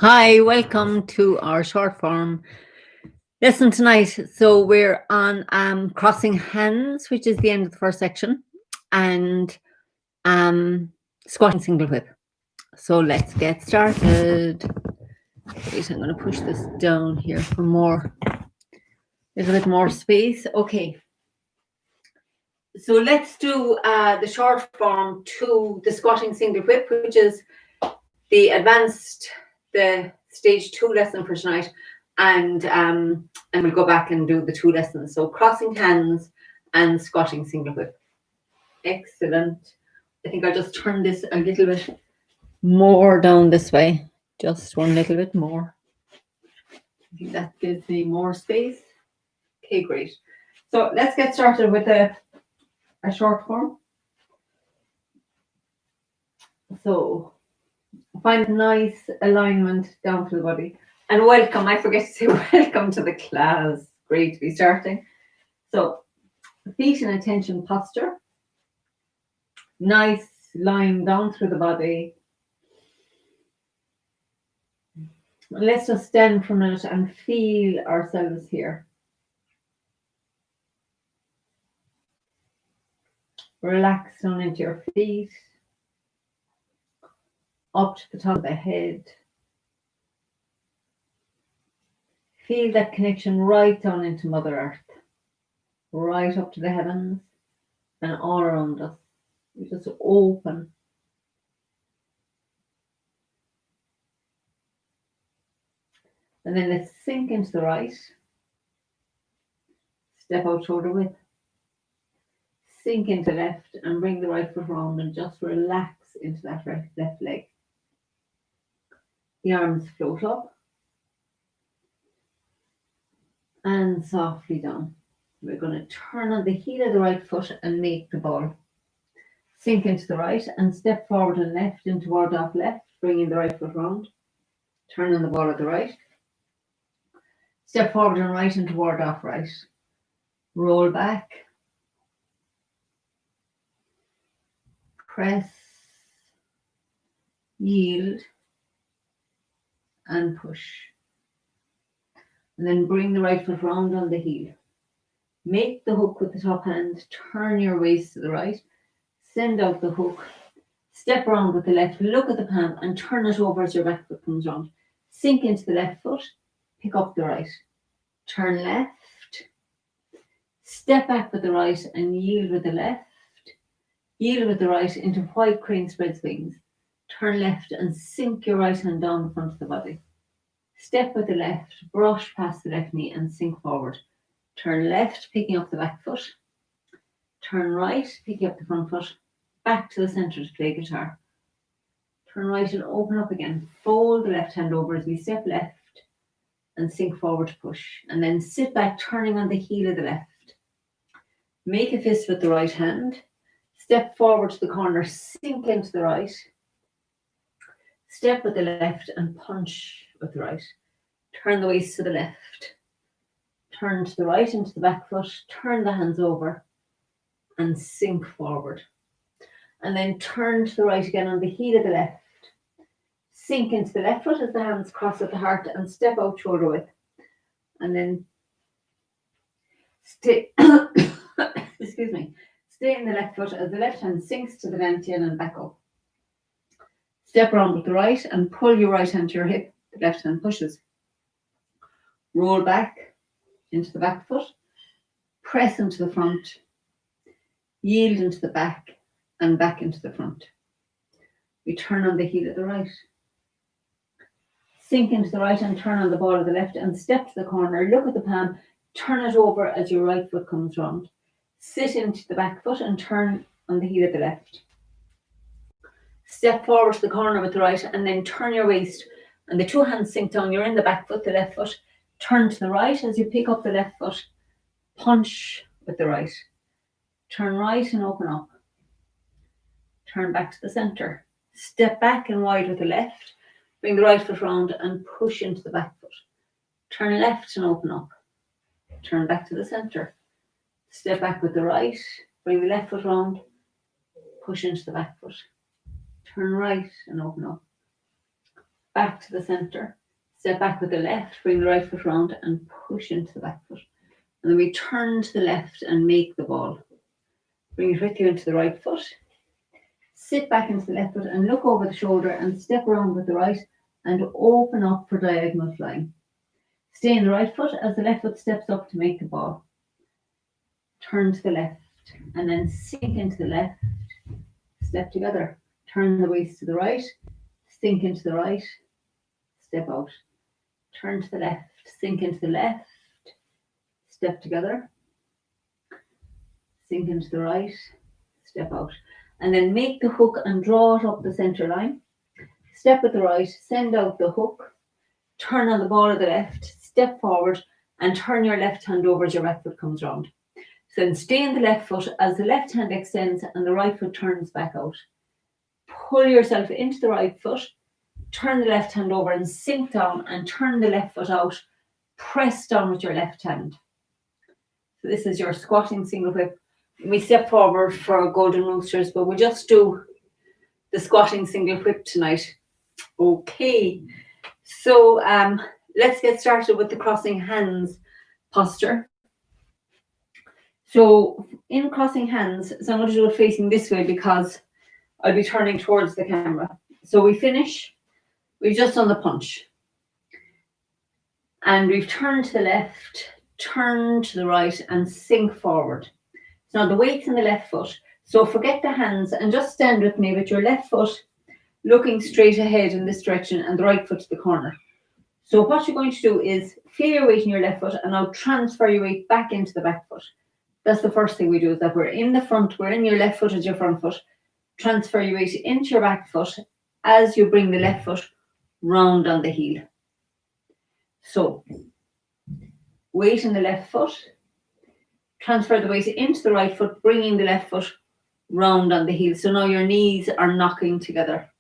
Hi, welcome to our short form lesson tonight. So we're on crossing hands, which is the end of the first section, and squatting single whip. So let's get started. Wait, I'm going to push this down here for a little bit more space. Okay. So let's do the short form to the squatting single whip, which is the stage 2 lesson for tonight, and we'll go back and do the 2 lessons. So crossing hands and squatting single whip. Excellent. I think I'll just turn this a little bit more down this way. Just one little bit more. I think that gives me more space. Okay, great. So let's get started with a short form. So find nice alignment down to the body. And welcome, I forget to say welcome to the class. Great to be starting. So feet in attention posture. Nice line down through the body. Let's just stand for a minute and feel ourselves here. Relax down into your feet. Up to the top of the head. Feel that connection right down into Mother Earth. Right up to the heavens and all around us. We just open. And then let's sink into the right. Step out shoulder width. Sink into left and bring the right foot around and just relax into that left leg. The arms float up and softly down. We're going to turn on the heel of the right foot and make the ball. Sink into the right and step forward and left into ward off left, bringing the right foot round. Turn on the ball at the right. Step forward and right into ward off right. Roll back. Press. Yield. And push. And then bring the right foot round on the heel. Make the hook with the top hand. Turn your waist to the right. Send out the hook. Step around with the left. Look at the palm and turn it over as your back foot comes round. Sink into the left foot. Pick up the right. Turn left. Step back with the right and yield with the left. Yield with the right into white crane spreads wings. Turn left and sink your right hand down the front of the body. Step with the left, brush past the left knee and sink forward. Turn left, picking up the back foot. Turn right, picking up the front foot. Back to the centre to play guitar. Turn right and open up again. Fold the left hand over as we step left and sink forward to push. And then sit back, turning on the heel of the left. Make a fist with the right hand. Step forward to the corner, sink into the right. Step with the left and punch with the right. Turn the waist to the left. Turn to the right into the back foot. Turn the hands over and sink forward. And then turn to the right again on the heel of the left. Sink into the left foot as the hands cross at the heart and step out shoulder width. And then stay, excuse me, stay in the left foot as the left hand sinks to the dantian and back up. Step around with the right and pull your right hand to your hip. The left hand pushes. Roll back into the back foot. Press into the front. Yield into the back and back into the front. We turn on the heel of the right. Sink into the right and turn on the ball of the left and step to the corner. Look at the palm. Turn it over as your right foot comes round. Sit into the back foot and turn on the heel of the left. Step forward to the corner with the right and then turn your waist and the two hands sink down. You're in the back foot, the left foot. Turn to the right as you pick up the left foot. Punch with the right. Turn right and open up. Turn back to the centre. Step back and wide with the left. Bring the right foot round and push into the back foot. Turn left and open up. Turn back to the centre. Step back with the right. Bring the left foot round. Push into the back foot. Turn right and open up. back to the center, step back with the left, bring the right foot round and push into the back foot. And then we turn to the left and make the ball. Bring it with you into the right foot. Sit back into the left foot and look over the shoulder and step around with the right and open up for diagonal flying. Stay in the right foot as the left foot steps up to make the ball. Turn to the left and then sink into the left. Step together. Turn the waist to the right. Sink into the right. Step out. Turn to the left. Sink into the left. Step together. Sink into the right. Step out. And then make the hook and draw it up the center line. Step with the right. Send out the hook. Turn on the ball of the left. Step forward and turn your left hand over as your right foot comes round. So then stay in the left foot as the left hand extends and the right foot turns back out. Pull yourself into the right foot, turn the left hand over and sink down and turn the left foot out. Press down with your left hand. So this is your squatting single whip. We step forward for golden roosters, but we'll just do the squatting single whip tonight. Okay, so let's get started with the crossing hands posture. So in crossing hands, so I'm going to do it facing this way because I'll be turning towards the camera. So we finish, we've just done the punch. And we've turned to the left, turn to the right and sink forward. So now the weight's in the left foot. So forget the hands and just stand with me with your left foot looking straight ahead in this direction and the right foot to the corner. So what you're going to do is feel your weight in your left foot and now transfer your weight back into the back foot. That's the first thing we do, is that we're in the front, we're in your left foot as your front foot. Transfer your weight into your back foot as you bring the left foot round on the heel. So, weight in the left foot, transfer the weight into the right foot, bringing the left foot round on the heel. So now your knees are knocking together,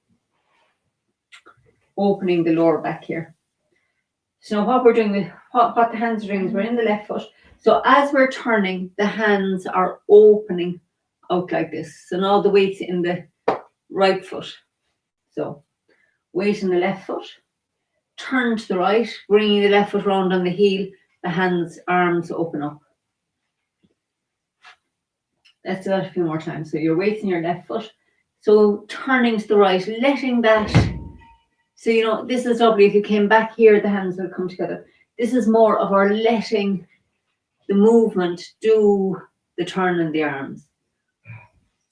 opening the lower back here. So now what we're doing, with what the hands are doing is we're in the left foot. So as we're turning, the hands are opening out like this. So now the weight's in the right foot. So weight in the left foot, turn to the right, bringing the left foot round on the heel, the hands, arms open up. Let's do that a few more times. So your weight's in your left foot. So turning to the right, letting that, so you know, this is lovely. If you came back here, the hands will come together. This is more of our letting the movement do the turn in the arms.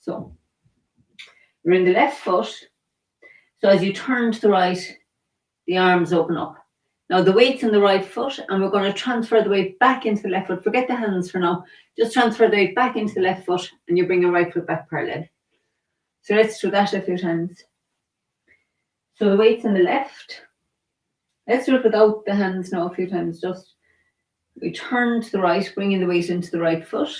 So you're in the left foot. So as you turn to the right, the arms open up. Now the weight's in the right foot and we're going to transfer the weight back into the left foot. Forget the hands for now. Just transfer the weight back into the left foot and you bring your right foot back parallel. So let's do that a few times. So the weight's in the left. Let's do it without the hands now a few times. Just we turn to the right, bringing the weight into the right foot.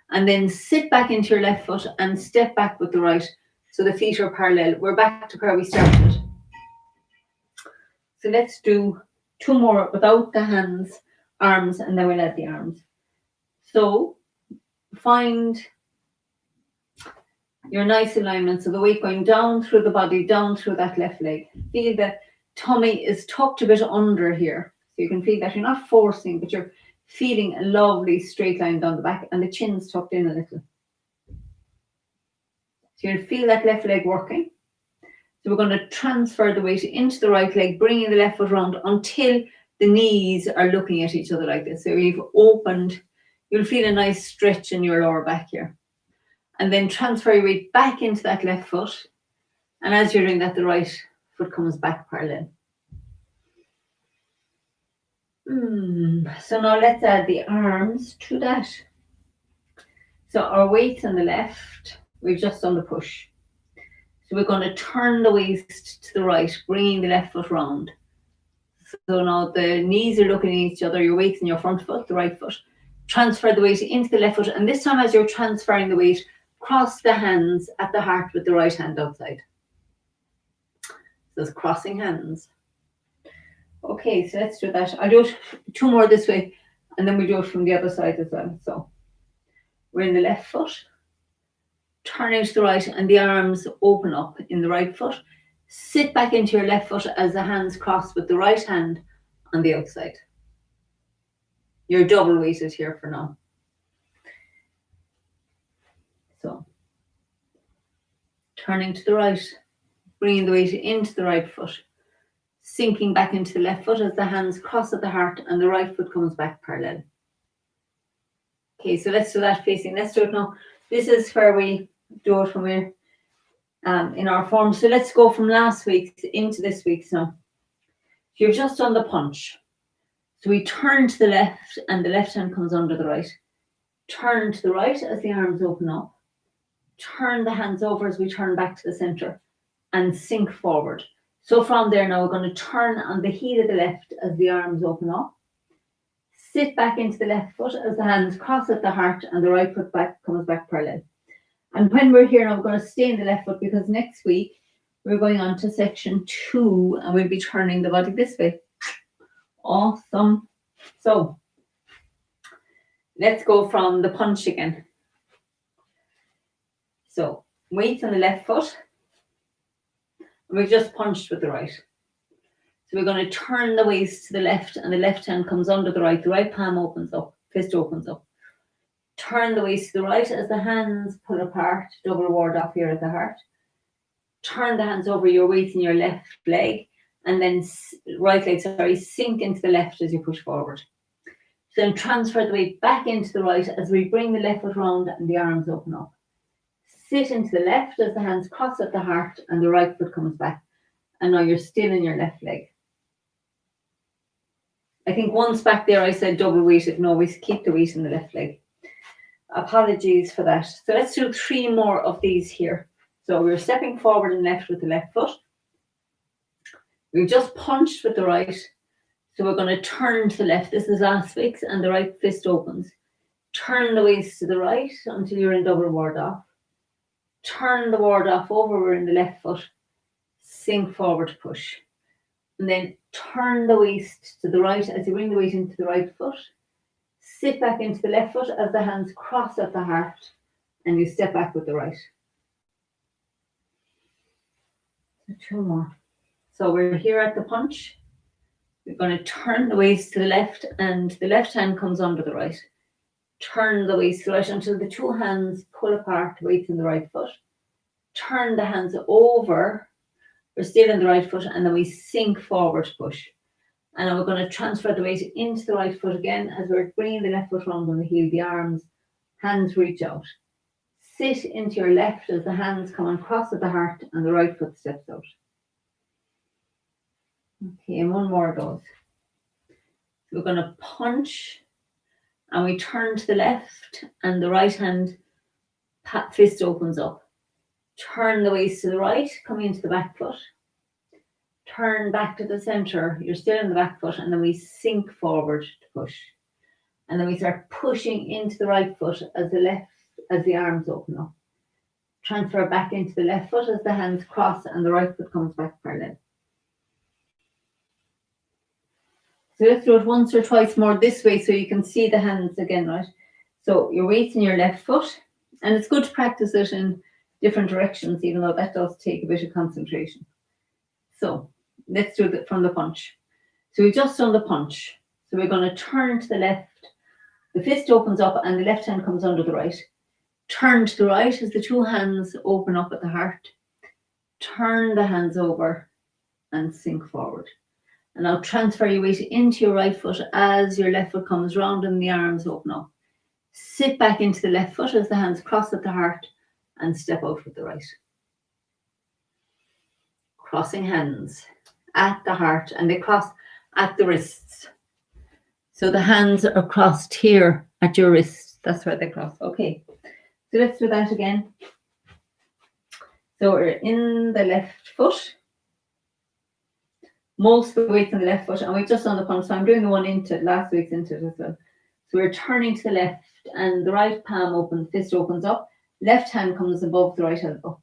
And then sit back into your left foot and step back with the right. So the feet are parallel. We're back to where we started. So let's do two more without the hands, arms, and then we'll add the arms. So find your nice alignment. So the weight going down through the body, down through that left leg. Feel the tummy is tucked a bit under here. So you can feel that you're not forcing, but you're feeling a lovely straight line down the back and the chin's tucked in a little. So you'll feel that left leg working. So we're going to transfer the weight into the right leg, bringing the left foot round until the knees are looking at each other like this. So we've opened, you'll feel a nice stretch in your lower back here. And then transfer your weight back into that left foot. And as you're doing that, the right foot comes back parallel. So now let's add the arms to that. So our weight's on the left. We've just done the push. So we're going to turn the waist to the right, bringing the left foot round. So now the knees are looking at each other. Your weight's in your front foot, the right foot. Transfer the weight into the left foot. And this time as you're transferring the weight, cross the hands at the heart with the right hand outside. So it's crossing hands. Okay, so let's do that. I'll do it two more this way, and then we'll do it from the other side as well. So we're in the left foot, turning to the right, and the arms open up in the right foot. Sit back into your left foot as the hands cross with the right hand on the outside. You're double weighted here for now. So, turning to the right, bringing the weight into the right foot, sinking back into the left foot as the hands cross at the heart and the right foot comes back parallel. Okay, so let's do that facing. Let's do it now. This is where we do it when we're in our form. So let's go from last week's into this week's now. You've just done the punch. So we turn to the left and the left hand comes under the right. Turn to the right as the arms open up. Turn the hands over as we turn back to the center and sink forward. So from there now, we're going to turn on the heel of the left as the arms open up. Sit back into the left foot as the hands cross at the heart and the right foot comes back parallel. And when we're here now, we're going to stay in the left foot because next week we're going on to section 2 and we'll be turning the body this way. Awesome. So let's go from the punch again. So weights on the left foot. We've just punched with the right. So we're going to turn the waist to the left and the left hand comes under the right palm opens up, fist opens up. Turn the waist to the right as the hands pull apart, double ward off here at the heart. Turn the hands over your weight in your left leg and then sink into the left as you push forward. So then transfer the weight back into the right as we bring the left foot round and the arms open up. Sit into the left as the hands cross at the heart and the right foot comes back. And now you're still in your left leg. I think once back there I said double weighted. No, we keep the weight in the left leg. Apologies for that. So let's do 3 more of these here. So we're stepping forward and left with the left foot. We've just punched with the right. So we're going to turn to the left. This is last week's and the right fist opens. Turn the waist to the right until you're in double ward off. Turn the ward off over, we're in the left foot. Sink forward, push. And then turn the waist to the right as you bring the weight into the right foot. Sit back into the left foot as the hands cross at the heart and you step back with the right. 2 more. So we're here at the punch. We're going to turn the waist to the left and the left hand comes under the right. Turn the waist to the right until the 2 hands pull apart, weights in the right foot. Turn the hands over. We're still in the right foot and then we sink forward, push. And then we're going to transfer the weight into the right foot again as we're bringing the left foot round on the heel, the arms, hands reach out. Sit into your left as the hands come and cross at the heart and the right foot steps out. Okay, and 1 more of those. So we're going to punch and we turn to the left and the right hand fist opens up. Turn the waist to the right, coming into the back foot. Turn back to the center. You're still in the back foot and then we sink forward to push. And then we start pushing into the right foot as the arms open up. Transfer back into the left foot as the hands cross and the right foot comes back parallel. So let's do it once or twice more this way so you can see the hands again, right? So your weight's in your left foot and it's good to practice it in different directions, even though that does take a bit of concentration. So let's do it from the punch. So we've just done the punch. So we're going to turn to the left. The fist opens up and the left hand comes under the right. Turn to the right as the 2 hands open up at the heart. Turn the hands over and sink forward. And now transfer your weight into your right foot as your left foot comes round and the arms open up. Sit back into the left foot as the hands cross at the heart and step out with the right. Crossing hands at the heart and they cross at the wrists. So the hands are crossed here at your wrists. That's where they cross. Okay, so let's do that again. So we're in the left foot. Most of the weight in the left foot, and we've just done the punch. So I'm doing the one into last week's into it as well. So we're turning to the left and the right palm opens, fist opens up. Left hand comes above the right elbow.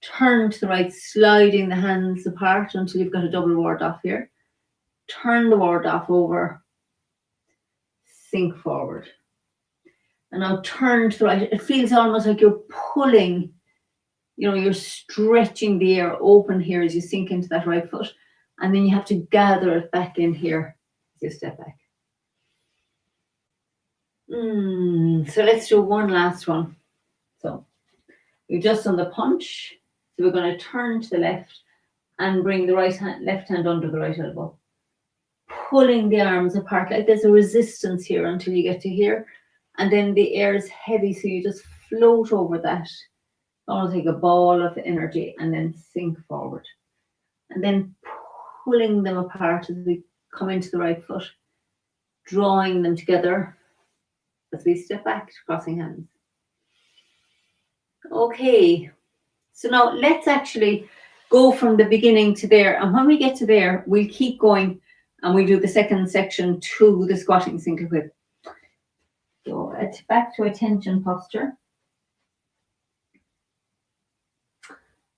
Turn to the right, sliding the hands apart until you've got a double ward off here. Turn the ward off over. Sink forward. And now turn to the right. It feels almost like you're pulling You're stretching the air open here as you sink into that right foot. And then you have to gather it back in here as you step back. So let's do one last one. So we've just done the punch. So we're going to turn to the left and bring the left hand under the right elbow. Pulling the arms apart, like there's a resistance here until you get to here. And then the air is heavy, so you just float over that. Almost like a ball of energy and then sink forward. And then pulling them apart as we come into the right foot, drawing them together as we step back, crossing hands. Okay, so now let's actually go from the beginning to there. And when we get to there, we'll keep going and we'll do the second section to the squatting single whip. So back to attention posture.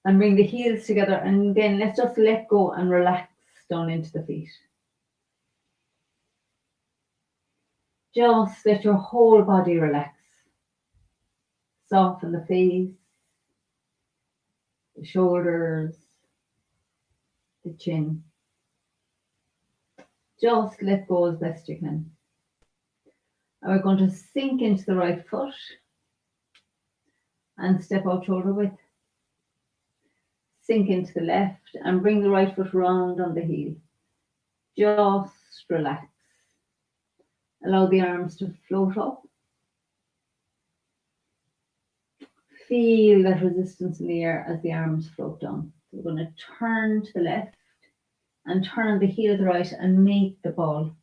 And bring the heels together, and then let's just let go and relax down into the feet. Just let your whole body relax. Soften the face, the shoulders, the chin. Just let go as best you can. And we're going to sink into the right foot and step out shoulder width. Sink into the left and bring the right foot round on the heel. Just relax. Allow the arms to float up. Feel that resistance in the air as the arms float down. So we're going to turn to the left and turn on the heel of the right and make the ball.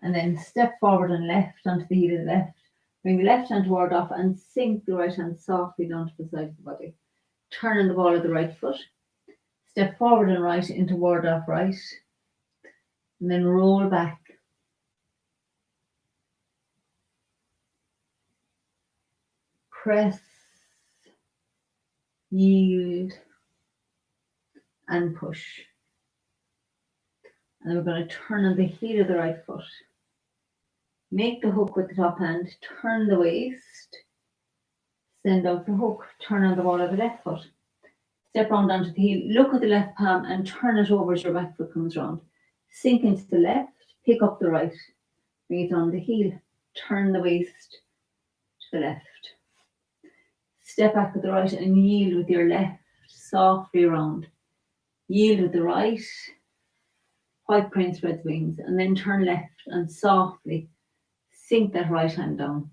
And then step forward and left onto the heel of the left. Bring the left hand toward off and sink the right hand softly down to the side of the body. Turn on the ball of the right foot. Step forward and right into ward off right. And then roll back. Press, yield, and push. And then we're going to turn on the heel of the right foot. Make the hook with the top hand, turn the waist, send out the hook, turn on the ball of the left foot. Step round onto the heel, look at the left palm and turn it over as your back foot comes round. Sink into the left, pick up the right, bring it on the heel, turn the waist to the left. Step back with the right and yield with your left, softly round. Yield with the right, white crane spreads wings, and then turn left and softly sink that right hand down.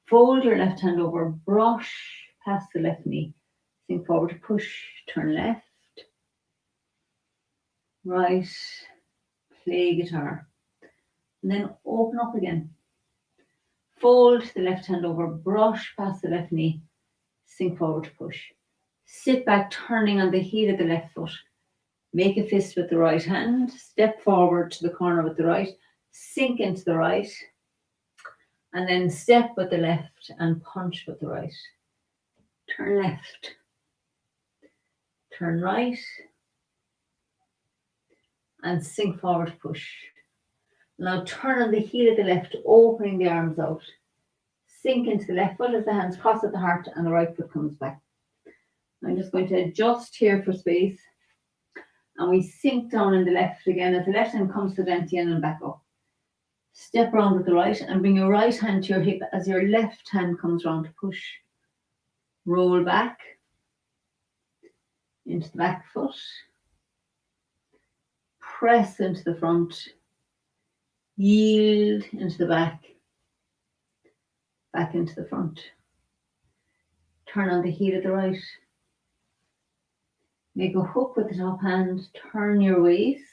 Fold your left hand over, brush past the left knee. Sink forward, push, turn left, right, play guitar. And then open up again. Fold the left hand over, brush past the left knee, sink forward, push. Sit back, turning on the heel of the left foot. Make a fist with the right hand, step forward to the corner with the right, sink into the right, and then step with the left and punch with the right. Turn left. Turn right and sink forward, push. Now turn on the heel of the left, opening the arms out. Sink into the left foot as the hands cross at the heart and the right foot comes back. I'm just going to adjust here for space. And we sink down in the left again as the left hand comes to the empty end and back up. Step round with the right and bring your right hand to your hip as your left hand comes round to push. Roll back into the back foot. Press into the front. Yield into the back. Back into the front. Turn on the heel of the right. Make a hook with the top hand. Turn your waist.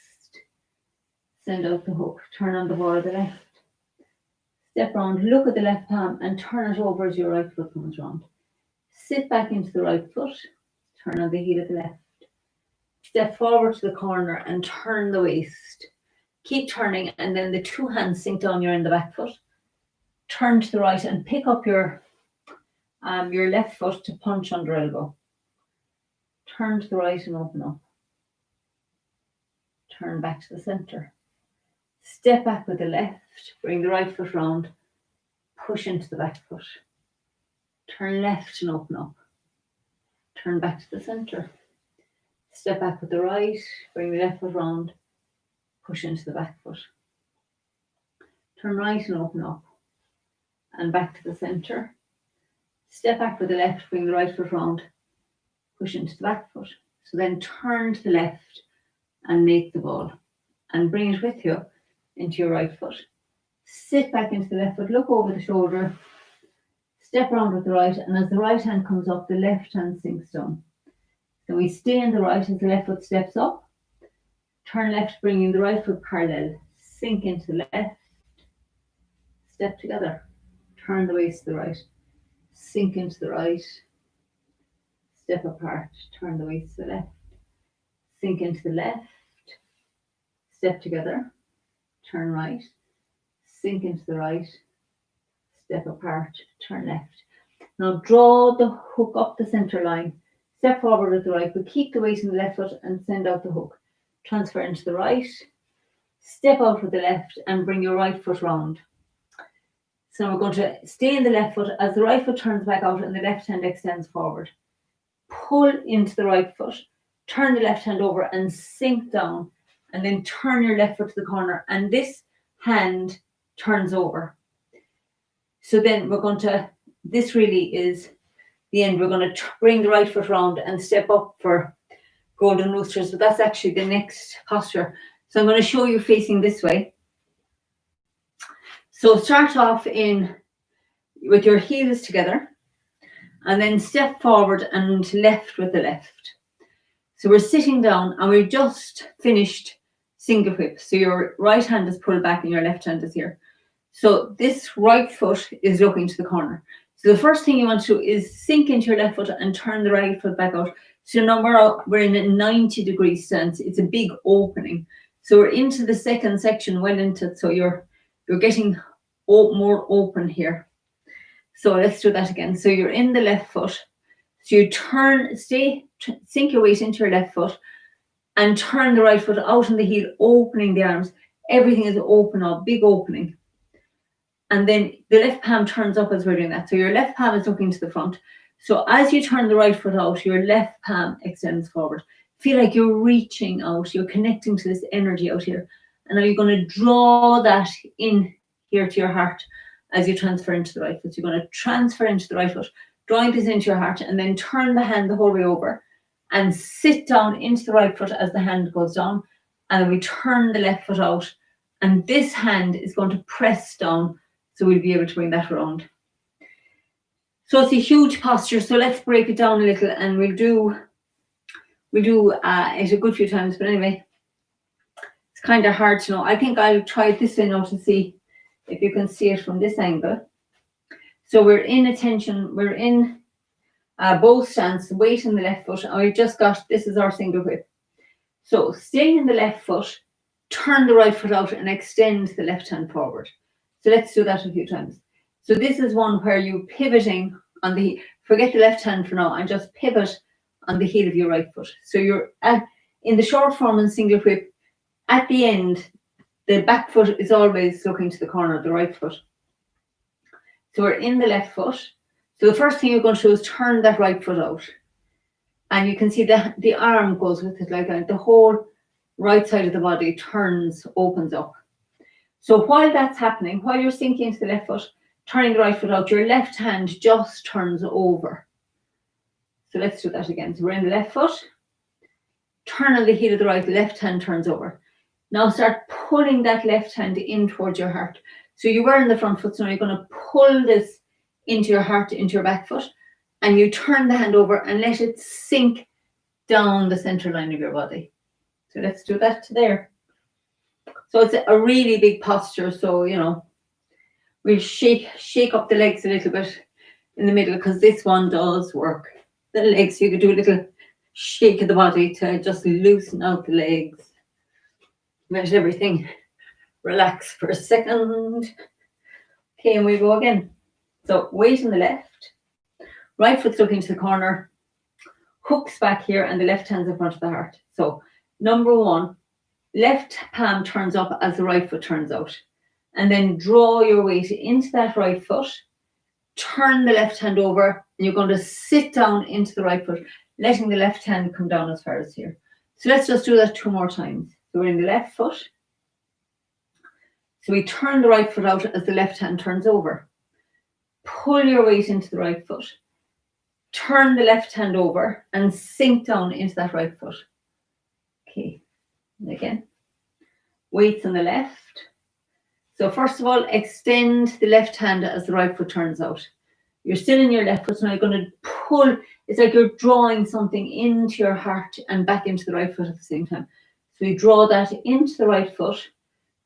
Send out the hook. Turn on the ball of the left. Step round, look at the left palm and turn it over as your right foot comes round. Sit back into the right foot. Turn on the heel of the left. Step forward to the corner and turn the waist. Keep turning and then the two hands sink down your in the back foot. Turn to the right and pick up your left foot to punch under elbow. Turn to the right and open up. Turn back to the center. Step back with the left, bring the right foot round, push into the back foot. Turn left and open up. turn back to the center. Step back with the right, bring the left foot round, push into the back foot. Turn right and open up, and back to the center. Step back with the left, bring the right foot round, push into the back foot. So then turn to the left and make the ball, and bring it with you into your right foot. Sit back into the left foot, look over the shoulder, step around with the right, and as the right hand comes up, the left hand sinks down. So we stay in the right as the left foot steps up, turn left, bringing the right foot parallel, sink into the left, step together, turn the waist to the right, sink into the right, step apart, turn the waist to the left, sink into the left, step together, turn right, sink into the right, step apart, turn left. Now draw the hook up the center line, step forward with the right, but keep the weight in the left foot and send out the hook. Transfer into the right, step out with the left and bring your right foot round. So we're going to stay in the left foot as the right foot turns back out and the left hand extends forward. Pull into the right foot, turn the left hand over and sink down, and then turn your left foot to the corner, and this hand turns over. So then we're going to, this really is the end. We're going to bring the right foot round and step up for golden roosters, but that's actually the next posture. So I'm going to show you facing this way. So start off in with your heels together, and then step forward and left with the left. So we're sitting down and we've just finished single whip. So your right hand is pulled back and your left hand is here. So this right foot is looking to the corner. So the first thing you want to do is sink into your left foot and turn the right foot back out. So now we're in a 90-degree stance. It's a big opening. So we're into the second section, well into it. So you're getting more open here. So let's do that again. So you're in the left foot. So you turn, sink your weight into your left foot and turn the right foot out on the heel, opening the arms. Everything is open up, big opening. And then the left palm turns up as we're doing that. So your left palm is looking to the front. So as you turn the right foot out, your left palm extends forward. Feel like you're reaching out, you're connecting to this energy out here. And now you're going to draw that in here to your heart as you transfer into the right foot. So you're going to transfer into the right foot, drawing this into your heart, and then turn the hand the whole way over and sit down into the right foot as the hand goes down. And then we turn the left foot out, and this hand is going to press down, so we'll be able to bring that around. So it's a huge posture. So let's break it down a little, and we'll do it a good few times. But anyway, it's kind of hard to know. I think I'll try it this way now to see if you can see it from this angle. So we're in attention. We're in bow stance, weight in the left foot, and we've just got, this is our single whip. So staying in the left foot, turn the right foot out and extend the left hand forward. So let's do that a few times. So this is one where you're pivoting on the, forget the left hand for now, and just pivot on the heel of your right foot. So you're in the short form and single whip, at the end, the back foot is always looking to the corner of the right foot. So we're in the left foot. So the first thing you're going to do is turn that right foot out. And you can see that the arm goes with it, like the whole right side of the body turns, opens up. So while that's happening, while you're sinking into the left foot, turning the right foot out, your left hand just turns over. So let's do that again. So we're in the left foot, turn on the heel of the right, left hand turns over. Now start pulling that left hand in towards your heart. So you were in the front foot, so now you're going to pull this into your heart, into your back foot, and you turn the hand over and let it sink down the center line of your body. So let's do that to there. So it's a really big posture. So, you know, we'll shake up the legs a little bit in the middle, because this one does work. The legs, you could do a little shake of the body to just loosen out the legs. Let everything relax for a second. Okay, and we go again. So weight in the left, right foot's looking to the corner, hooks back here, and the left hand's in front of the heart. So number one, left palm turns up as the right foot turns out. And then draw your weight into that right foot, turn the left hand over, and you're going to sit down into the right foot. letting the left hand come down as far as here. So let's just do that 2 more times. So we're in the left foot. So we turn the right foot out as the left hand turns over. Pull your weight into the right foot. Turn the left hand over and sink down into that right foot. Okay, and again. Weights on the left. So first of all, extend the left hand as the right foot turns out. You're still in your left foot, so now you're going to pull. It's like you're drawing something into your heart and back into the right foot at the same time. So we draw that into the right foot,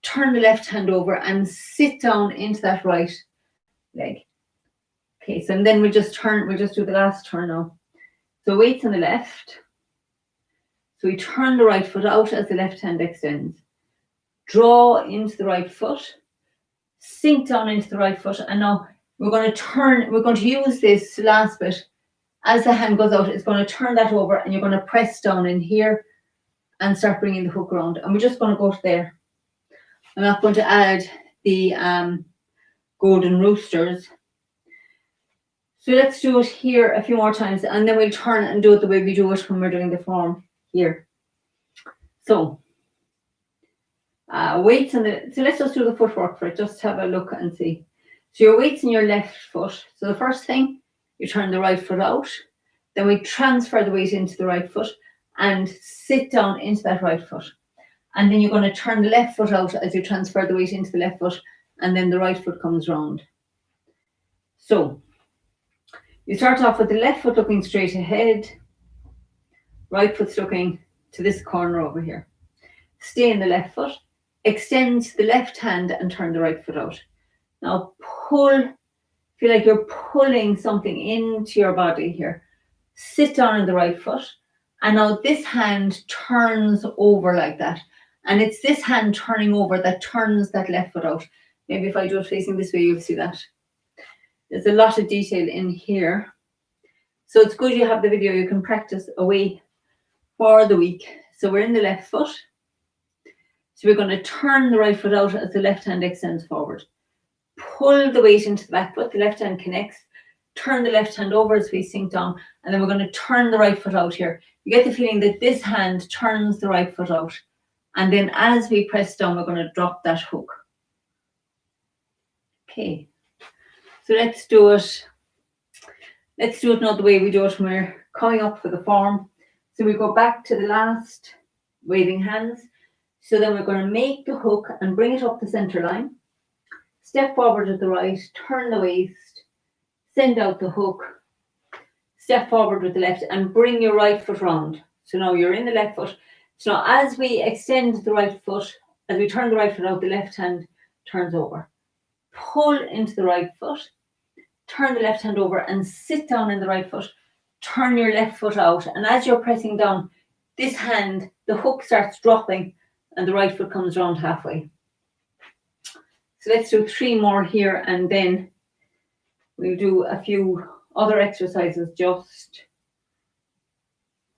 turn the left hand over and sit down into that right leg. Okay, so and then we'll just do the last turn now. So weights on the left. So we turn the right foot out as the left hand extends. Draw into the right foot, sink down into the right foot, and now we're going to use this last bit. As the hand goes out, it's going to turn that over and you're going to press down in here and start bringing the hook around. And we're just going to go to there. I'm not going to add the golden roosters. So let's do it here a few more times and then we'll turn and do it the way we do it when we're doing the form here. So weights on the, so let's just do the footwork for it, just have a look and see. So your weights in your left foot. So the first thing, you turn the right foot out, then we transfer the weight into the right foot and sit down into that right foot. And then you're going to turn the left foot out as you transfer the weight into the left foot, and then the right foot comes round. So you start off with the left foot looking straight ahead, right foot's looking to this corner over here. Stay in the left foot, extend the left hand and turn the right foot out. Now pull, feel like you're pulling something into your body here. Sit down on the right foot, and now this hand turns over like that. And it's this hand turning over that turns that left foot out. Maybe if I do it facing this way, you'll see that. There's a lot of detail in here. So it's good you have the video, you can practice away for the week. So we're in the left foot. So we're going to turn the right foot out as the left hand extends forward. Pull the weight into the back foot, the left hand connects. Turn the left hand over as we sink down, and then we're going to turn the right foot out here. You get the feeling that this hand turns the right foot out. And then as we press down, we're going to drop that hook. Okay. So let's do it. Let's do it not the way we do it when we're coming up for the form. So we go back to the last waving hands. So then we're going to make the hook and bring it up the center line. Step forward to the right, turn the waist, send out the hook, step forward with the left and bring your right foot round. So now you're in the left foot. So now as we extend the right foot, as we turn the right foot out, the left hand turns over. Pull into the right foot, turn the left hand over and sit down in the right foot. Turn your left foot out, and as you're pressing down, this hand, the hook starts dropping and the right foot comes round halfway. So let's do 3 more here and then we'll do a few other exercises just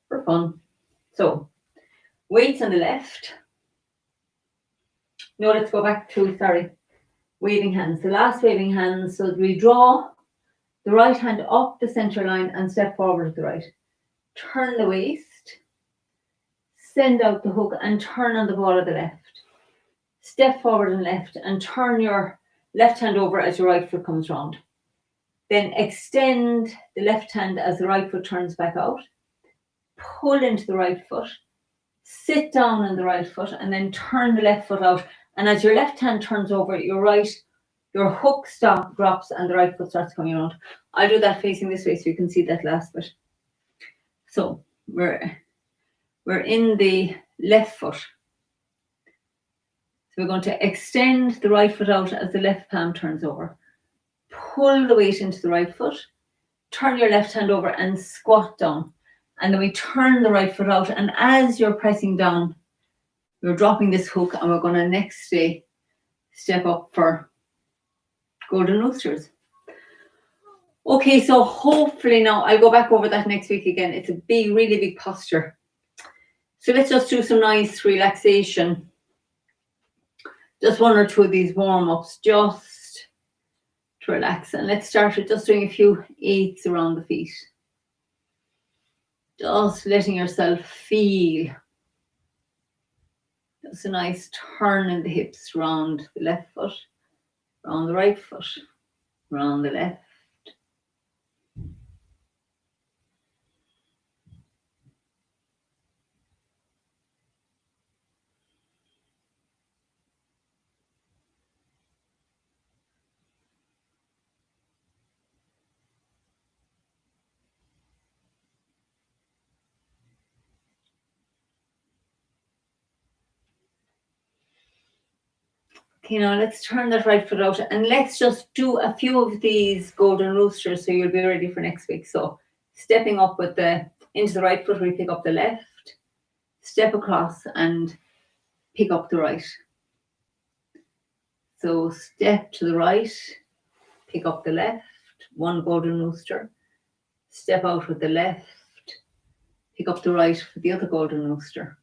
for fun. So weights on the left. No, let's go back to, waving hands. The last waving hands. So we draw the right hand up the center line and step forward to the right. Turn the waist, send out the hook and turn on the ball of the left. Step forward and left and turn your left hand over as your right foot comes round. Then extend the left hand as the right foot turns back out. Pull into the right foot. Sit down on the right foot and then turn the left foot out. And as your left hand turns over, your hook drops and the right foot starts coming around. I'll do that facing this way so you can see that last bit. So we're in the left foot. So we're going to extend the right foot out as the left palm turns over. Pull the weight into the right foot. Turn your left hand over and squat down. And then we turn the right foot out. And as you're pressing down, we're dropping this hook and we're going to next day step up for golden roosters. Okay, so hopefully now I'll go back over that next week again. It's a really big posture. So let's just do some nice relaxation. Just 1 or 2 of these warm-ups just to relax. And let's start with just doing a few 8s around the feet. Just letting yourself feel. Just a nice turn in the hips round the left foot, round the right foot, round the left. Okay, now let's turn that right foot out and let's just do a few of these golden roosters so you'll be ready for next week. So stepping up with into the right foot, we pick up the left, step across and pick up the right. So step to the right, pick up the left, one golden rooster, step out with the left, pick up the right for the other golden rooster.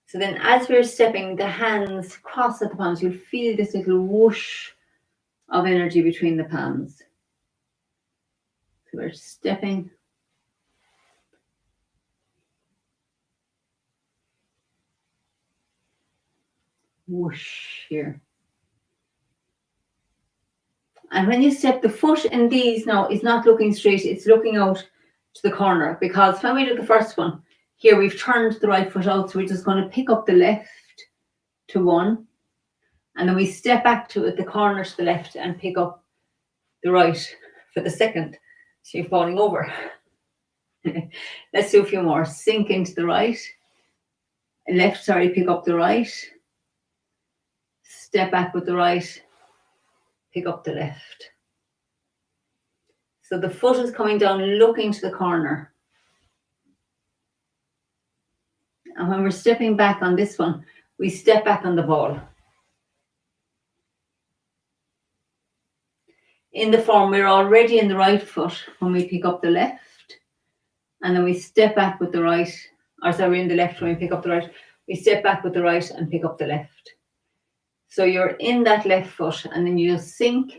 So then as we're stepping, the hands cross at the palms, you'll feel this little whoosh of energy between the palms. So we're stepping. Whoosh here. And when you step, the foot in these now is not looking straight, it's looking out to the corner, because when we did the first one, here we've turned the right foot out, so we're just going to pick up the left to one, and then we step back to the corner to the left and pick up the right for the second. So you're falling over. Let's do a few more. Sink into the right. Left, sorry, pick up the right. Step back with the right. Pick up the left. So the foot is coming down, looking to the corner. And when we're stepping back on this one, we step back on the ball. In the form, we're already in the right foot when we pick up the left. And then we step back with the right. Or sorry, in the left when we pick up the right. We step back with the right and pick up the left. So you're in that left foot and then you just sink,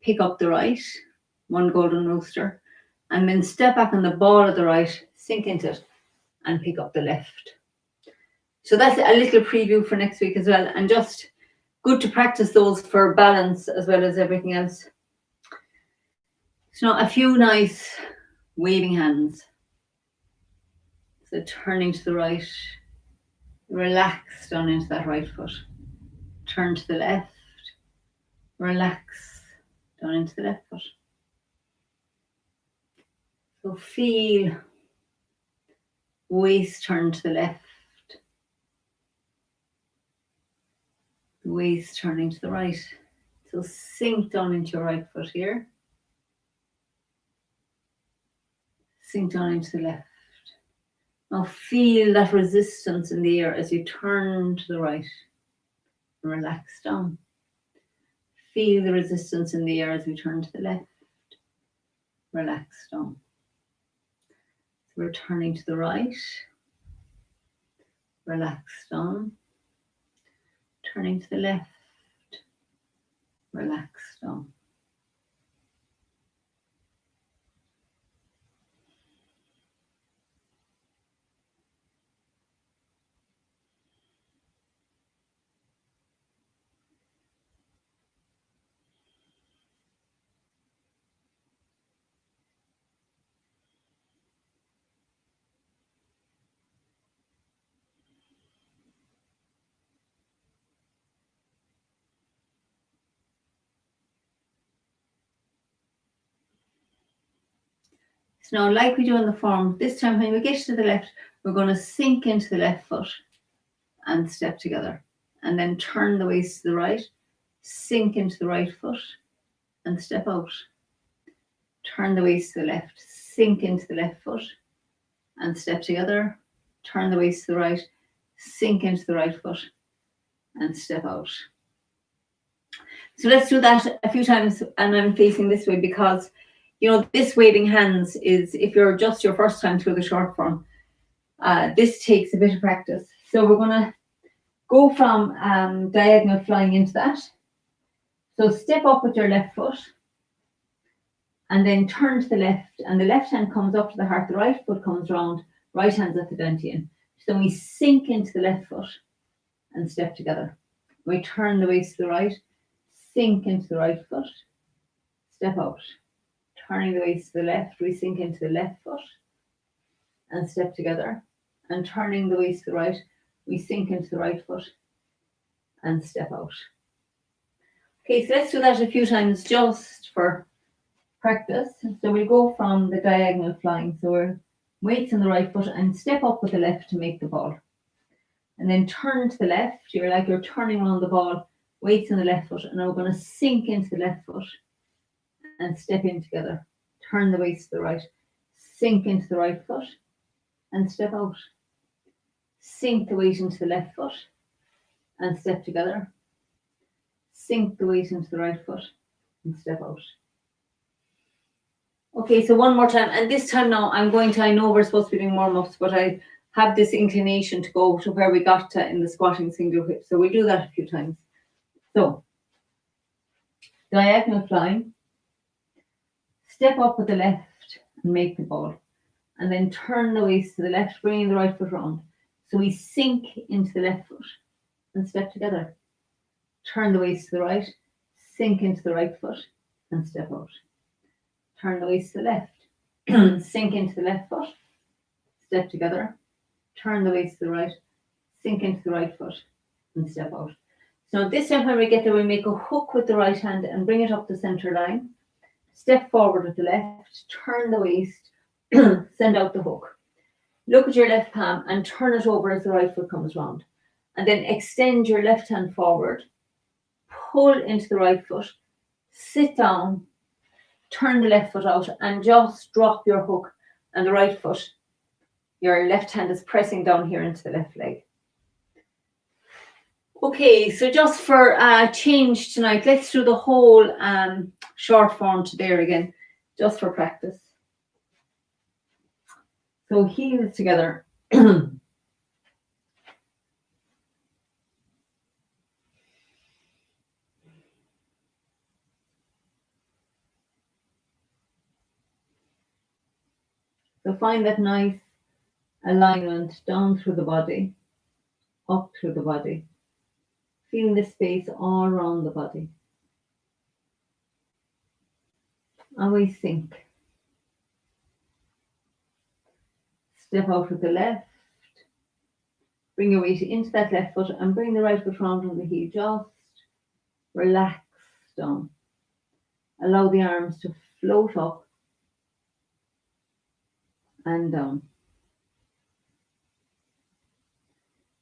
pick up the right, one golden rooster, and then step back on the ball of the right, sink into it and pick up the left. So that's a little preview for next week as well, and just good to practice those for balance as well as everything else. So now a few nice waving hands. So turning to the right, relax down into that right foot. Turn to the left, relax down into the left foot. So feel waist turn to the left, waist turning to the right. So sink down into your right foot here. Sink down into the left. Now feel that resistance in the air as you turn to the right. Relax down. Feel the resistance in the air as we turn to the left. Relax down. So we're turning to the right. Relax down. Turning to the left. Relax down. So now, like we do in the form, this time when we get to the left, we're going to sink into the left foot and step together. And then turn the waist to the right, sink into the right foot and step out. Turn the waist to the left, sink into the left foot and step together. Turn the waist to the right, sink into the right foot and step out. So let's do that a few times, and I'm facing this way because, you know, this waving hands is, if you're just your first time through the short form, this takes a bit of practice. So we're going to go from diagonal flying into that. So step up with your left foot, and then turn to the left, and the left hand comes up to the heart, the right foot comes round, right hand's at the dantian. So then we sink into the left foot and step together. We turn the waist to the right, sink into the right foot, step out. Turning the waist to the left, we sink into the left foot and step together. And turning the waist to the right, we sink into the right foot and step out. Okay, so let's do that a few times just for practice. So we go from the diagonal flying. So we're weights on the right foot and step up with the left to make the ball. And then turn to the left. You're turning around the ball, weights on the left foot, and now we're going to sink into the left foot and step in together. Turn the waist to the right, sink into the right foot and step out. Sink the weight into the left foot and step together. Sink the weight into the right foot and step out. Okay, so one more time, and this time now I know we're supposed to be doing warm-ups, but I have this inclination to go to where we got to in the squatting single hip. So we do that a few times. So, diagonal flying, step up with the left and make the ball. And then turn the waist to the left, bringing the right foot round. So we sink into the left foot and step together. Turn the waist to the right, sink into the right foot and step out. Turn the waist to the left, sink into the left foot, step together. Turn the waist to the right, sink into the right foot and step out. So this time when we get there, we make a hook with the right hand and bring it up the center line. Step forward with the left, turn the waist, send out the hook. Look at your left palm and turn it over as the right foot comes round. And then extend your left hand forward, pull into the right foot, sit down, turn the left foot out and just drop your hook and the right foot. Your left hand is pressing down here into the left leg. Okay, so just for a change tonight, let's do the whole short form to there again, just for practice. So heels together. So find that nice alignment down through the body, up through the body. Feeling the space all around the body. And we sink. Step out with the left. Bring your weight into that left foot and bring the right foot round on the heel. Just relax down. Allow the arms to float up and down.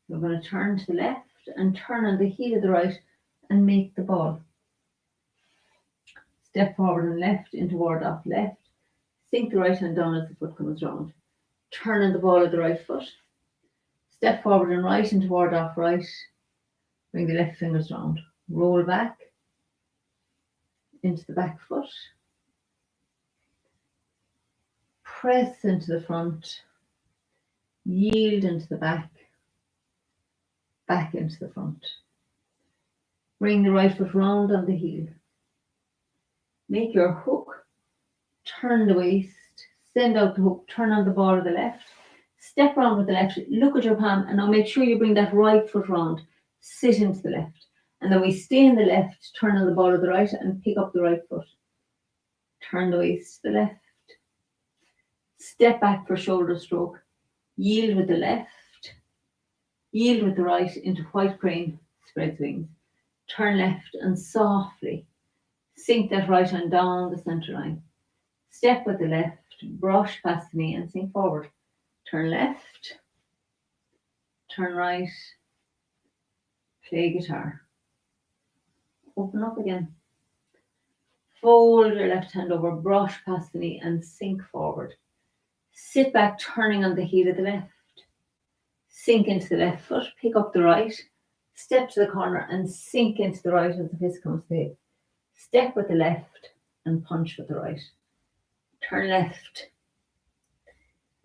We're going to turn to the left and turn on the heel of the right and make the ball. Step forward and left into ward off left. Sink the right hand down as the foot comes round. Turn on the ball of the right foot. Step forward and right into ward off right. Bring the left fingers round. Roll back into the back foot. Press into the front. Yield into the back. Back into the front. Bring the right foot round on the heel. Make your hook. Turn the waist. Send out the hook. Turn on the ball of the left. Step round with the left. Look at your palm and now make sure you bring that right foot round. Sit into the left. And then we stay in the left. Turn on the ball of the right and pick up the right foot. Turn the waist to the left. Step back for shoulder stroke. Yield with the left. Yield with the right into white crane. Spreads wings. Turn left and softly sink that right hand down the center line. Step with the left. Brush past the knee and sink forward. Turn left. Turn right. Play guitar. Open up again. Fold your left hand over. Brush past the knee and sink forward. Sit back, turning on the heel of the left. Sink into the left foot, pick up the right, step to the corner and sink into the right as the fist comes to the hip. Step with the left and punch with the right. Turn left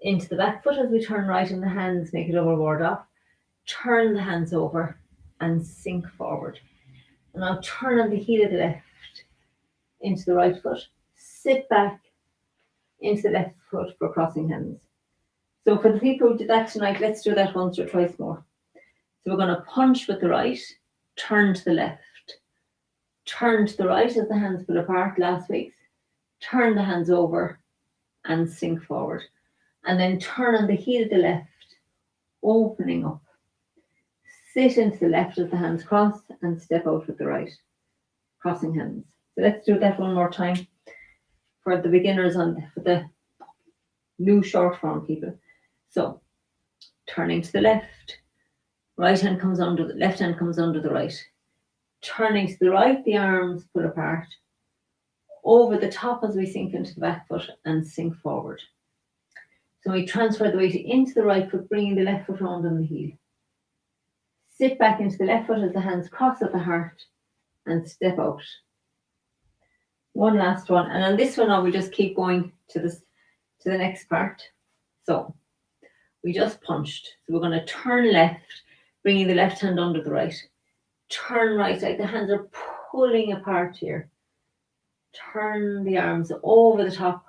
into the back foot as we turn right and the hands make a double ward off. Turn the hands over and sink forward. And now turn on the heel of the left into the right foot. sit back into the left foot for crossing hands. So for the people who did that tonight, let's do that once or twice more. So we're going to punch with the right, turn to the left, turn to the right as the hands pull apart last week's, turn the hands over and sink forward. And then turn on the heel of the left, opening up. Sit into the left as the hands cross and step out with the right, crossing hands. So let's do that one more time for the beginners for the new short form people. So turning to the left, right hand comes under the left hand comes under the right. Turning to the right, the arms pull apart. Over the top as we sink into the back foot and sink forward. So we transfer the weight into the right foot, bringing the left foot round on the heel. Sit back into the left foot as the hands cross at the heart and step out. One last one. And on this one now we just keep going to the next part. So we just punched. So we're going to turn left, bringing the left hand under the right. Turn right, like the hands are pulling apart here. Turn the arms over the top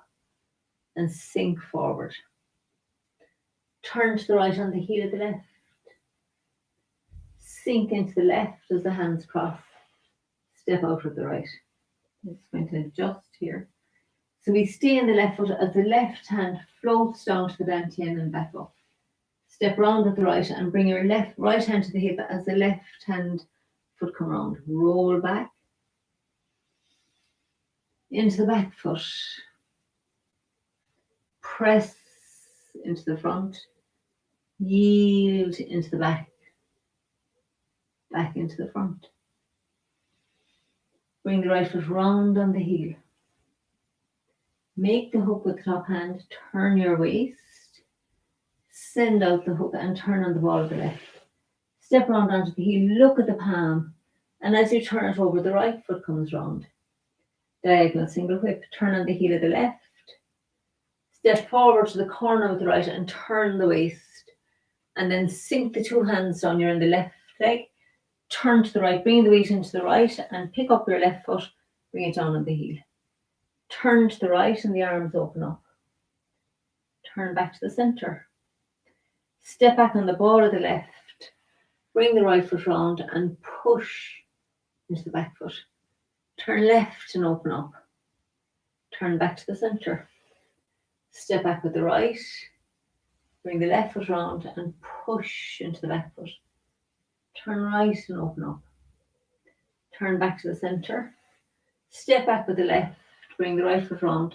and sink forward. Turn to the right on the heel of the left. Sink into the left as the hands cross. Step out with the right. I'm just going to adjust here. So we stay in the left foot as the left hand floats down to the dantian and back up. Step round with the right and bring your right hand to the hip as the left hand foot come round. Roll back. Into the back foot. Press into the front. Yield into the back. Back into the front. Bring the right foot round on the heel. Make the hook with the top hand. Turn your waist. Send out the hook and turn on the ball of the left. Step round onto the heel. Look at the palm. And as you turn it over, the right foot comes round. Diagonal single whip. Turn on the heel of the left. Step forward to the corner with the right and turn the waist. And then sink the two hands down. You're in the left leg. Turn to the right, bring the weight into the right and pick up your left foot, bring it down on the heel. Turn to the right and the arms open up. Turn back to the center. Step back on the ball of the left. Bring the right foot round and push into the back foot. Turn left and open up. Turn back to the center. Step back with the right. Bring the left foot round and push into the back foot. Turn right and open up. Turn back to the center. Step back with the left. Bring the right foot round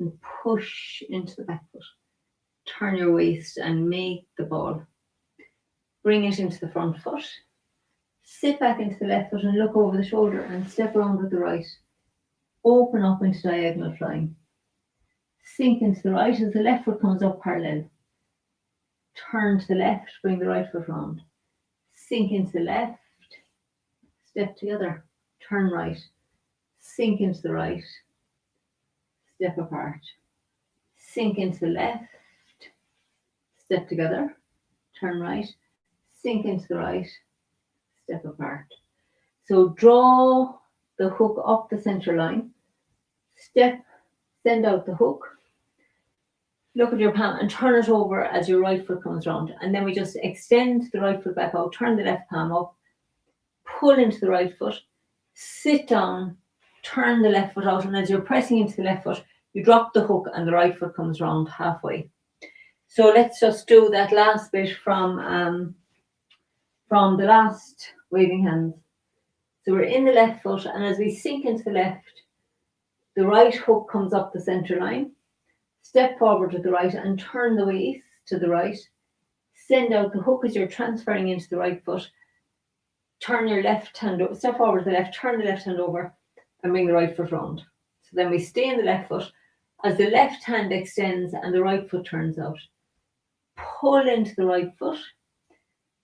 and push into the back foot. Turn your waist and make the ball. Bring it into the front foot. Sit back into the left foot and look over the shoulder and step around with the right. Open up into diagonal flying. Sink into the right as the left foot comes up parallel. Turn to the left. Bring the right foot round. Sink into the left, step together, turn right, sink into the right, step apart, sink into the left, step together, turn right, sink into the right, step apart. So draw the hook up the center line, send out the hook, look at your palm and turn it over as your right foot comes round. And then we just extend the right foot back out, turn the left palm up, pull into the right foot, sit down, turn the left foot out. And as you're pressing into the left foot, you drop the hook and the right foot comes round halfway. So let's just do that last bit from the last waving hands. So we're in the left foot and as we sink into the left, the right hook comes up the center line. Step forward with the right and turn the waist to the right. Send out the hook as you're transferring into the right foot. Turn your left hand, step forward to the left, turn the left hand over and bring the right foot round. So then we stay in the left foot as the left hand extends and the right foot turns out. Pull into the right foot.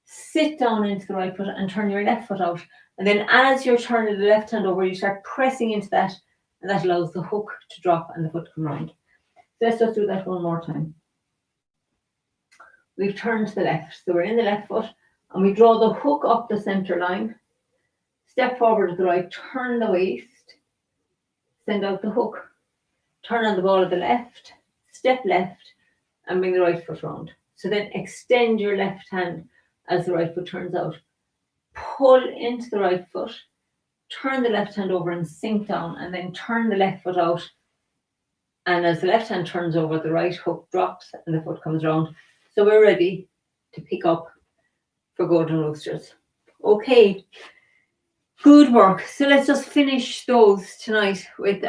Sit down into the right foot and turn your left foot out. And then as you're turning the left hand over, you start pressing into that and that allows the hook to drop and the foot to come round. So let's just do that one more time. We've turned to the left. So we're in the left foot and we draw the hook up the center line. Step forward to the right, turn the waist, send out the hook. turn on the ball of the left, step left, and bring the right foot round. So then extend your left hand as the right foot turns out. Pull into the right foot, turn the left hand over and sink down, and then turn the left foot out. And as the left hand turns over, the right hook drops and the foot comes round. So we're ready to pick up for Golden Roosters. Okay, good work. So let's just finish those tonight with,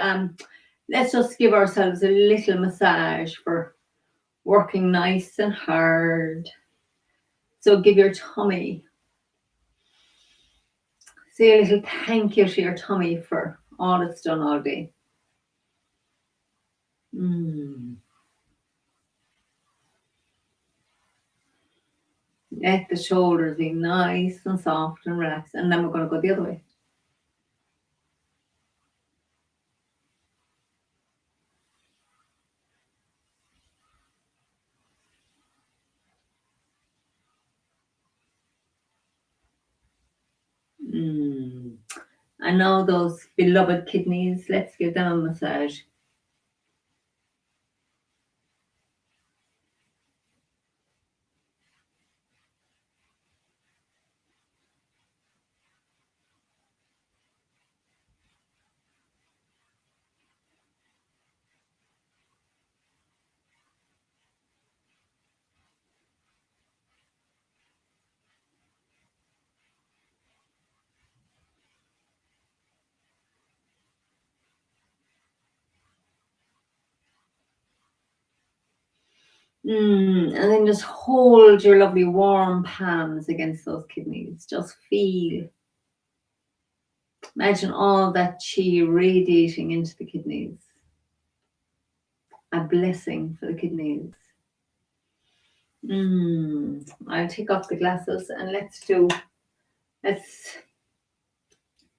let's just give ourselves a little massage for working nice and hard. So give your tummy, say a little thank you to your tummy for all it's done all day. Let the shoulders be nice and soft and relaxed. And then we're going to go the other way. And now those beloved kidneys, let's give them a massage. And then just hold your lovely warm palms against those kidneys. Just feel. Imagine all that chi radiating into the kidneys. A blessing for the kidneys. I'll take off the glasses and let's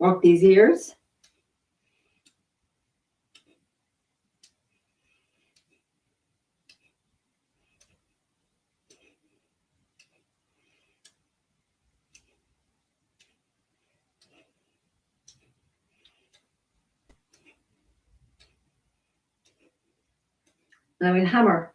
work these ears. And I will hammer.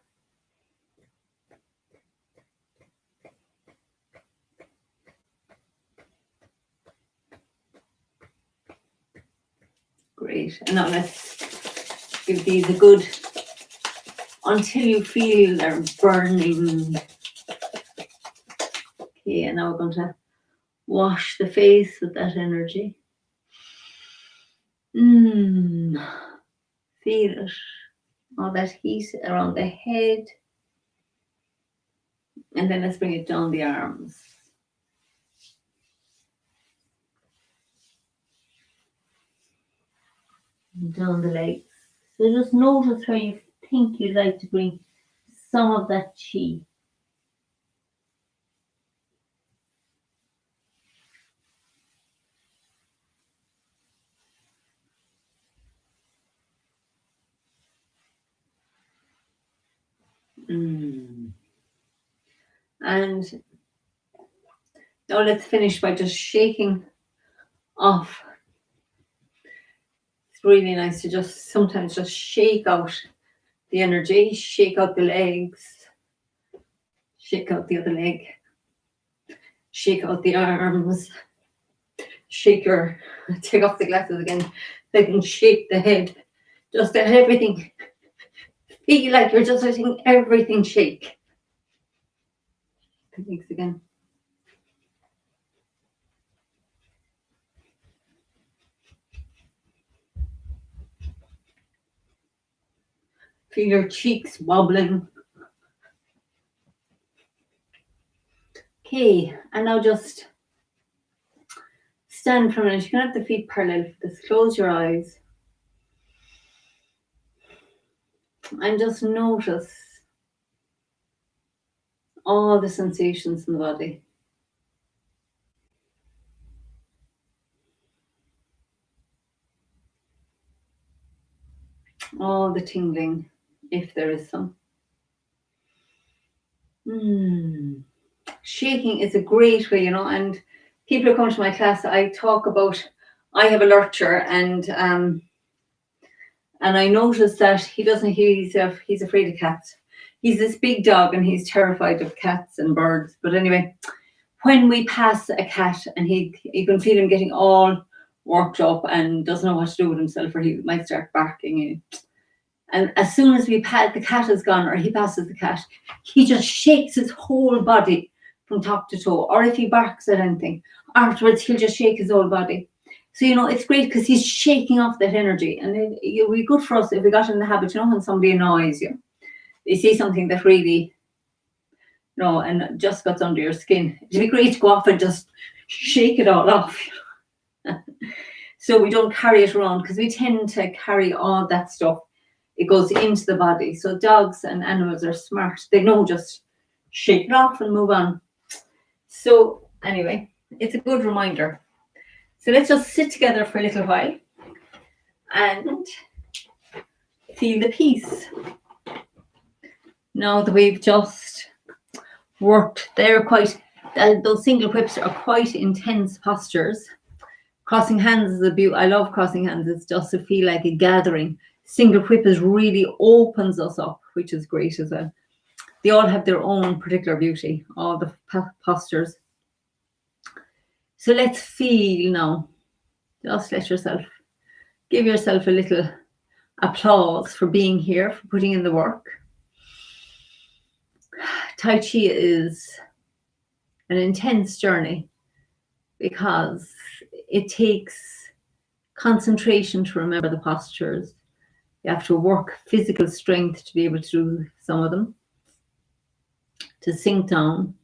Great. And now let's give these a good, until you feel they're burning. Okay, and now we're going to wash the face with that energy. Feel it. All that heat around the head. And then let's bring it down the arms. Down the legs. So just notice where you think you'd like to bring some of that chi. And now let's finish by just shaking off. It's really nice to just sometimes just shake out the energy, shake out the legs, shake out the other leg, shake out the arms, take off the glasses again, then shake the head. Just let everything feel like you're just letting everything shake. The legs again. Feel your cheeks wobbling. Okay, and now just stand for a minute. You can have the feet parallel for this. Close your eyes. And just notice all the sensations in the body. All the tingling, if there is some. Shaking is a great way, and people who come to my class, I talk about, I have a lurcher, and And I noticed that he's afraid of cats. He's this big dog and he's terrified of cats and birds. But anyway, when we pass a cat and you can feel him getting all worked up and doesn't know what to do with himself, or he might start barking. And as soon as the cat is gone, or he passes the cat, he just shakes his whole body from top to toe. Or if he barks at anything, afterwards he'll just shake his whole body. So, it's great because he's shaking off that energy. And it would be good for us if we got in the habit, when somebody annoys you, they say something that really, and just gets under your skin. It'd be great to go off and just shake it all off. So we don't carry it around, because we tend to carry all that stuff. It goes into the body. So dogs and animals are smart. They know just shake it off and move on. So anyway, it's a good reminder. So let's just sit together for a little while and feel the peace. Now that we've just worked, those single whips are quite intense postures. Crossing hands is a beauty. I love crossing hands. It's just to feel like a gathering. Single whip really opens us up, which is great as well. They all have their own particular beauty, all the postures. So let's feel now. Just give yourself a little applause for being here, for putting in the work. Tai Chi is an intense journey because it takes concentration to remember the postures. You have to work physical strength to be able to do some of them, to sink down.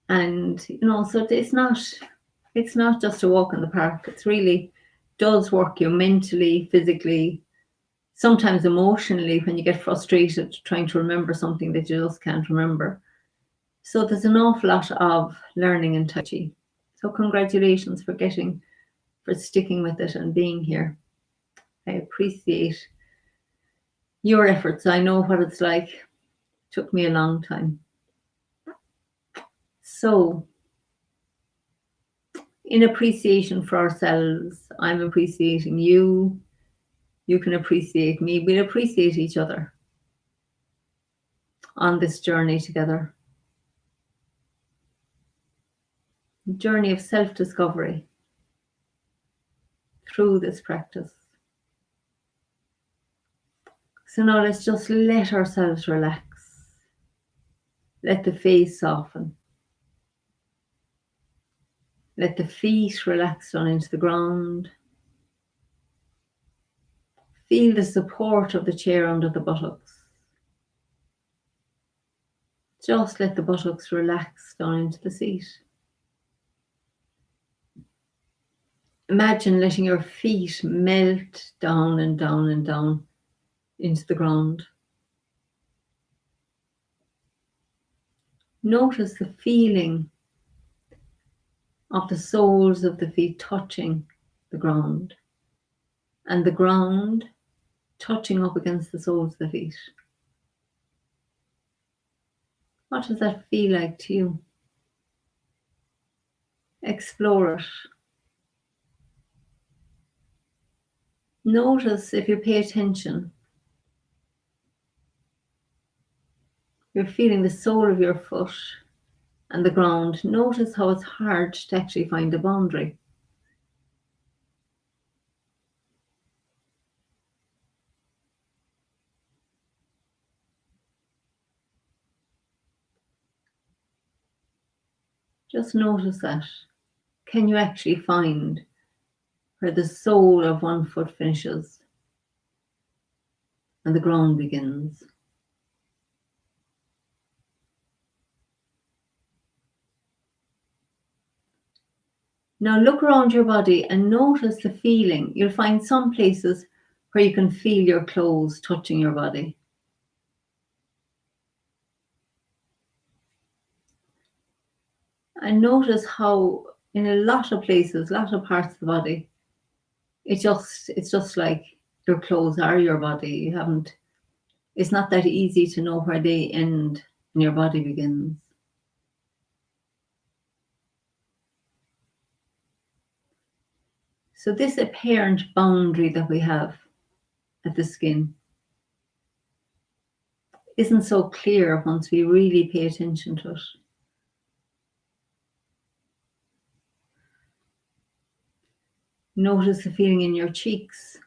And, so it's not just a walk in the park. It really does work you mentally, physically, sometimes emotionally when you get frustrated trying to remember something that you just can't remember. So there's an awful lot of learning in Tai Chi. So congratulations for sticking with it and being here. I appreciate your efforts. I know what it's like. It took me a long time. So, in appreciation for ourselves, I'm appreciating you. You can appreciate me. We'll appreciate each other on this journey together. Journey of self-discovery through this practice. So now let's just let ourselves relax. Let the face soften. Let the feet relax down into the ground. Feel the support of the chair under the buttocks. Just let the buttocks relax down into the seat. Imagine letting your feet melt down and down and down into the ground. Notice the feeling of the soles of the feet touching the ground, and the ground touching up against the soles of the feet. What does that feel like to you? Explore it. Notice, if you pay attention, you're feeling the sole of your foot and the ground. Notice how it's hard to actually find a boundary. Just notice that. Can you actually find where the sole of one foot finishes and the ground begins? Now look around your body and notice the feeling. You'll find some places where you can feel your clothes touching your body. And notice how in a lot of places, a lot of parts of the body, it's just like your clothes are your body. It's not that easy to know where they end and your body begins. So this apparent boundary that we have, at the skin isn't so clear once we really pay attention to it. Notice the feeling in your cheeks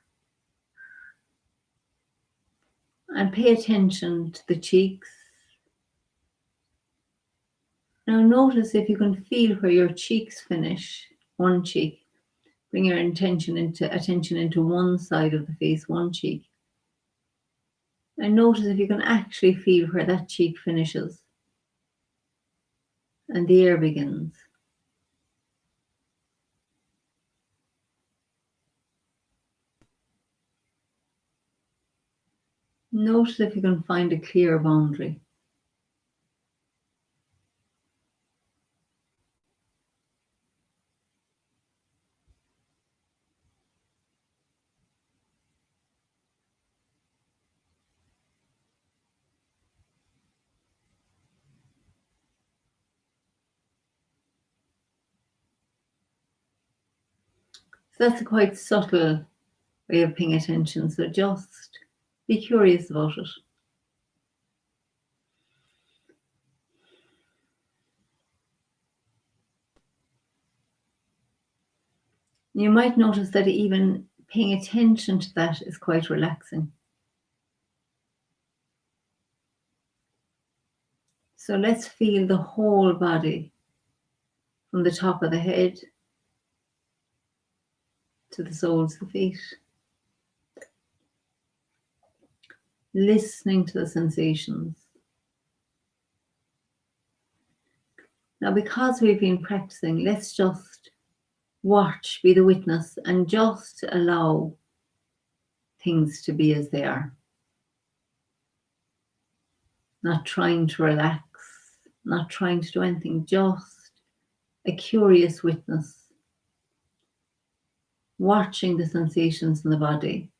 and pay attention to the cheeks. Now notice if you can feel where your cheeks finish, one cheek. Bring your attention into one side of the face, one cheek. And notice if you can actually feel where that cheek finishes and the air begins. Notice if you can find a clear boundary. So that's a quite subtle way of paying attention. So just be curious about it. You might notice that even paying attention to that is quite relaxing. So let's feel the whole body from the top of the head to the soles of the feet. Listening to the sensations. Now, because we've been practicing, let's just watch, be the witness, and just allow things to be as they are. Not trying to relax, not trying to do anything, just a curious witness, watching the sensations in the body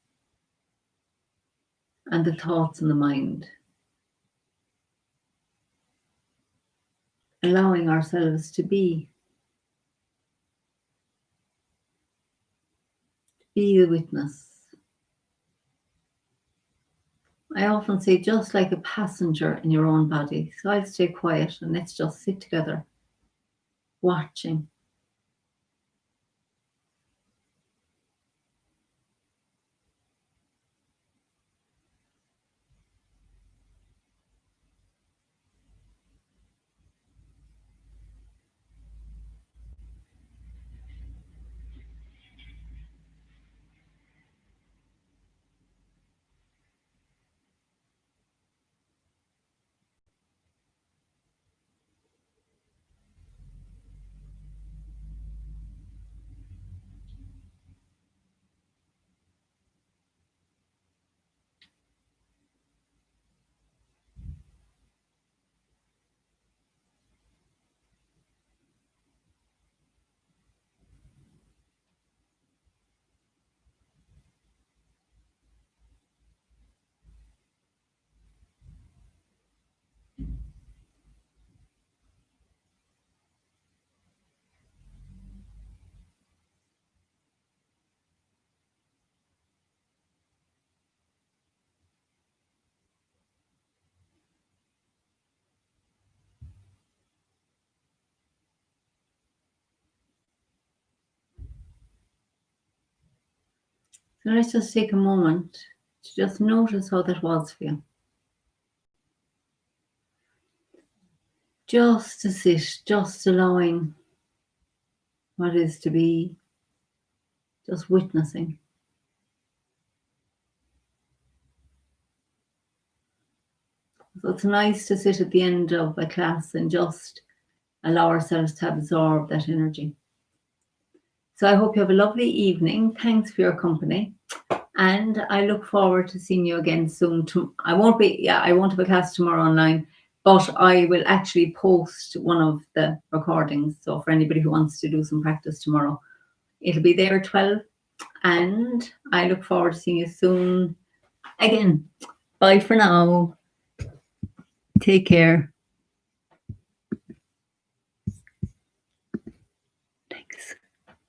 and the thoughts in the mind. Allowing ourselves to be the witness. I often say just like a passenger in your own body. So I'll stay quiet and let's just sit together, watching. So let's just take a moment to just notice how that was for you. Just to sit, just allowing what is to be, just witnessing. So it's nice to sit at the end of a class and just allow ourselves to absorb that energy. So I hope you have a lovely evening. Thanks for your company. And I look forward to seeing you again soon. I won't have a class tomorrow online, but I will actually post one of the recordings. So for anybody who wants to do some practice tomorrow, it'll be there at 12. And I look forward to seeing you soon again. Bye for now. Take care.